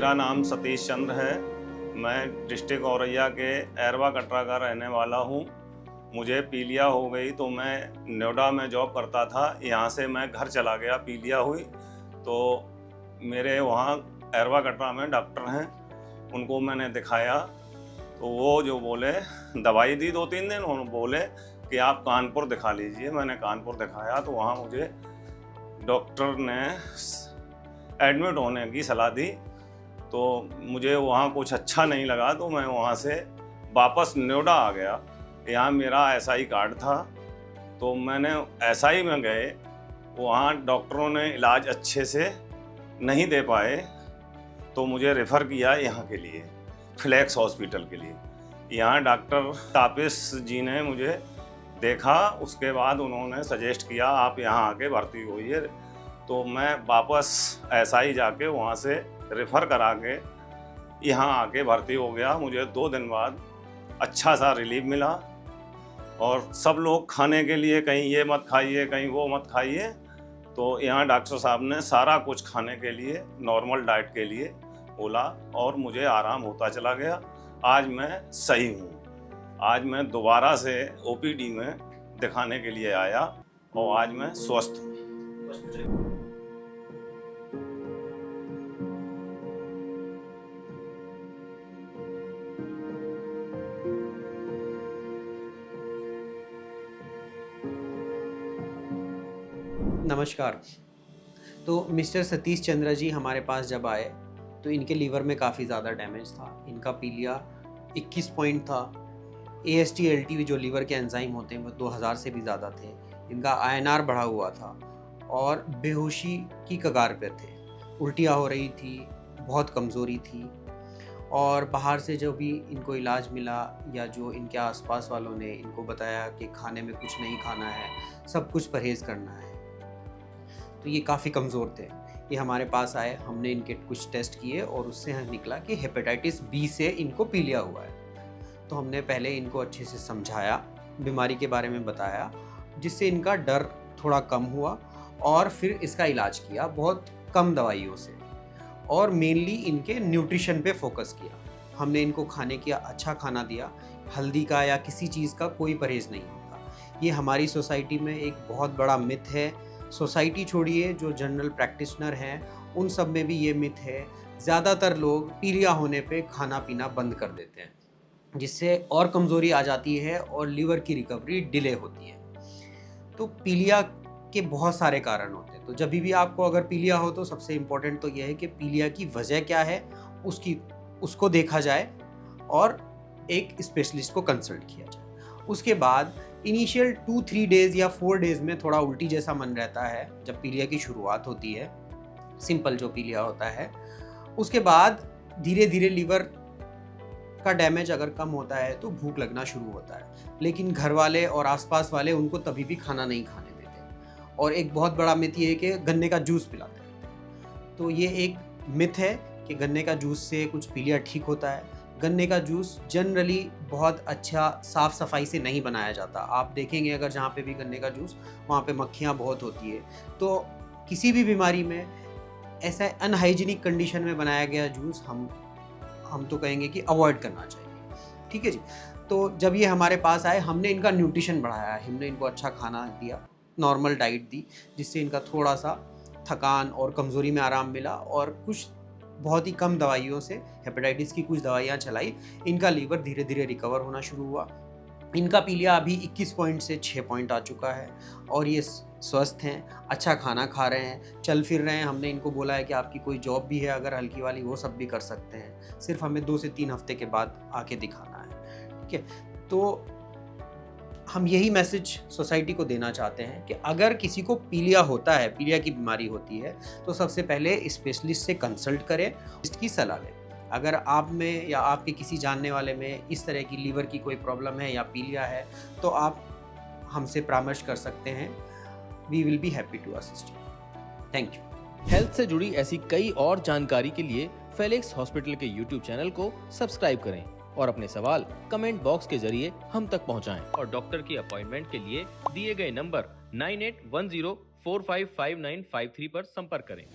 मेरा नाम सतीश चंद्र है। मैं डिस्ट्रिक्ट औरैया के एरवा कटरा का रहने वाला हूँ। मुझे पीलिया हो गई तो मैं नोएडा में जॉब करता था। यहाँ से मैं घर चला गया, पीलिया हुई तो मेरे वहाँ एरवा कटरा में डॉक्टर हैं, उनको मैंने दिखाया तो वो जो बोले, दवाई दी 2-3 दिन, उन्होंने बोले कि आप कानपुर दिखा लीजिए। मैंने कानपुर दिखाया तो वहाँ मुझे डॉक्टर ने एडमिट होने की सलाह दी। तो मुझे वहाँ कुछ अच्छा नहीं लगा तो मैं वहाँ से वापस नोएडा आ गया। यहाँ मेरा SI कार्ड था तो मैंने SI में गए, वहाँ डॉक्टरों ने इलाज अच्छे से नहीं दे पाए तो मुझे रेफ़र किया यहाँ के लिए, फ्लैक्स हॉस्पिटल के लिए। यहाँ डॉक्टर तापिस जी ने मुझे देखा, उसके बाद उन्होंने सजेस्ट किया आप यहाँ आके भर्ती होइए। तो मैं वापस SI जाके वहाँ से रेफ़र करा के यहाँ आके भर्ती हो गया। मुझे 2 दिन बाद अच्छा सा रिलीफ मिला। और सब लोग खाने के लिए कहीं ये मत खाइए, कहीं वो मत खाइए, तो यहाँ डॉक्टर साहब ने सारा कुछ खाने के लिए, नॉर्मल डाइट के लिए बोला और मुझे आराम होता चला गया। आज मैं सही हूँ। आज मैं दोबारा से OPD में दिखाने के लिए आया और आज मैं स्वस्थ हूँ। नमस्कार। तो मिस्टर सतीश चंद्र जी हमारे पास जब आए तो इनके लीवर में काफ़ी ज़्यादा डैमेज था। इनका पीलिया 21 पॉइंट था। AST LT जो लीवर के एंजाइम होते हैं वो 2000 से भी ज़्यादा थे। इनका INR बढ़ा हुआ था और बेहोशी की कगार पे थे। उल्टियाँ हो रही थी, बहुत कमज़ोरी थी। और बाहर से जो भी इनको इलाज मिला या जो इनके आसपास वालों ने इनको बताया कि खाने में कुछ नहीं खाना है, सब कुछ परहेज़ करना है, तो ये काफ़ी कमज़ोर थे। ये हमारे पास आए, हमने इनके कुछ टेस्ट किए और उससे निकला कि हेपेटाइटिस B से इनको पीलिया हुआ है। तो हमने पहले इनको अच्छे से समझाया, बीमारी के बारे में बताया, जिससे इनका डर थोड़ा कम हुआ और फिर इसका इलाज किया बहुत कम दवाइयों से और मेनली इनके न्यूट्रिशन पे फोकस किया। हमने इनको खाने की अच्छा खाना दिया, हल्दी का या किसी चीज़ का कोई परहेज़ नहीं होता। ये हमारी सोसाइटी में एक बहुत बड़ा मिथ है। सोसाइटी छोड़िए, जो जनरल प्रैक्टिशनर हैं उन सब में भी ये मिथ है। ज़्यादातर लोग पीलिया होने पे खाना पीना बंद कर देते हैं, जिससे और कमज़ोरी आ जाती है और लीवर की रिकवरी डिले होती है। तो पीलिया के बहुत सारे कारण होते हैं। तो जब भी आपको अगर पीलिया हो तो सबसे इम्पोर्टेंट तो यह है कि पीलिया की वजह क्या है उसको देखा जाए और एक स्पेशलिस्ट को कंसल्ट किया जाए। उसके बाद इनिशियल 2-3 डेज़ या 4 डेज़ में थोड़ा उल्टी जैसा मन रहता है जब पीलिया की शुरुआत होती है, सिंपल जो पीलिया होता है। उसके बाद धीरे धीरे लीवर का डैमेज अगर कम होता है तो भूख लगना शुरू होता है, लेकिन घर वाले और आसपास वाले उनको तभी भी खाना नहीं खाने देते। और एक बहुत बड़ा मिथ ये है कि गन्ने का जूस पिलाते हैं। तो ये एक मिथ है कि गन्ने का जूस से कुछ पीलिया ठीक होता है। गन्ने का जूस जनरली बहुत अच्छा साफ़ सफाई से नहीं बनाया जाता। आप देखेंगे अगर जहाँ पे भी गन्ने का जूस, वहाँ पे मक्खियाँ बहुत होती है। तो किसी भी बीमारी में ऐसा अनहाइजीनिक कंडीशन में बनाया गया जूस हम तो कहेंगे कि अवॉइड करना चाहिए। ठीक है जी। तो जब ये हमारे पास आए, हमने इनका न्यूट्रिशन बढ़ाया, हमने इनको अच्छा खाना दिया, नॉर्मल डाइट दी, जिससे इनका थोड़ा सा थकान और कमज़ोरी में आराम मिला और कुछ बहुत ही कम दवाइयों से हेपेटाइटिस की कुछ दवाइयाँ चलाई। इनका लीवर धीरे धीरे रिकवर होना शुरू हुआ। इनका पीलिया अभी 21 पॉइंट से 6 पॉइंट आ चुका है और ये स्वस्थ हैं, अच्छा खाना खा रहे हैं, चल फिर रहे हैं। हमने इनको बोला है कि आपकी कोई जॉब भी है अगर हल्की वाली, वो सब भी कर सकते हैं, सिर्फ हमें 2 से 3 हफ्ते के बाद आके दिखाना है। ठीक है। तो हम यही मैसेज सोसाइटी को देना चाहते हैं कि अगर किसी को पीलिया होता है, पीलिया की बीमारी होती है, तो सबसे पहले स्पेशलिस्ट से कंसल्ट करें, इसकी सलाह लें। अगर आप में या आपके किसी जानने वाले में इस तरह की लीवर की कोई प्रॉब्लम है या पीलिया है तो आप हमसे परामर्श कर सकते हैं। We will be happy to assist you. Thank you. हेल्थ से जुड़ी ऐसी कई और जानकारी के लिए फेलिक्स हॉस्पिटल के YouTube चैनल को सब्सक्राइब करें और अपने सवाल कमेंट बॉक्स के जरिए हम तक पहुंचाएं। और डॉक्टर की अपॉइंटमेंट के लिए दिए गए नंबर 9810455953 पर संपर्क करें।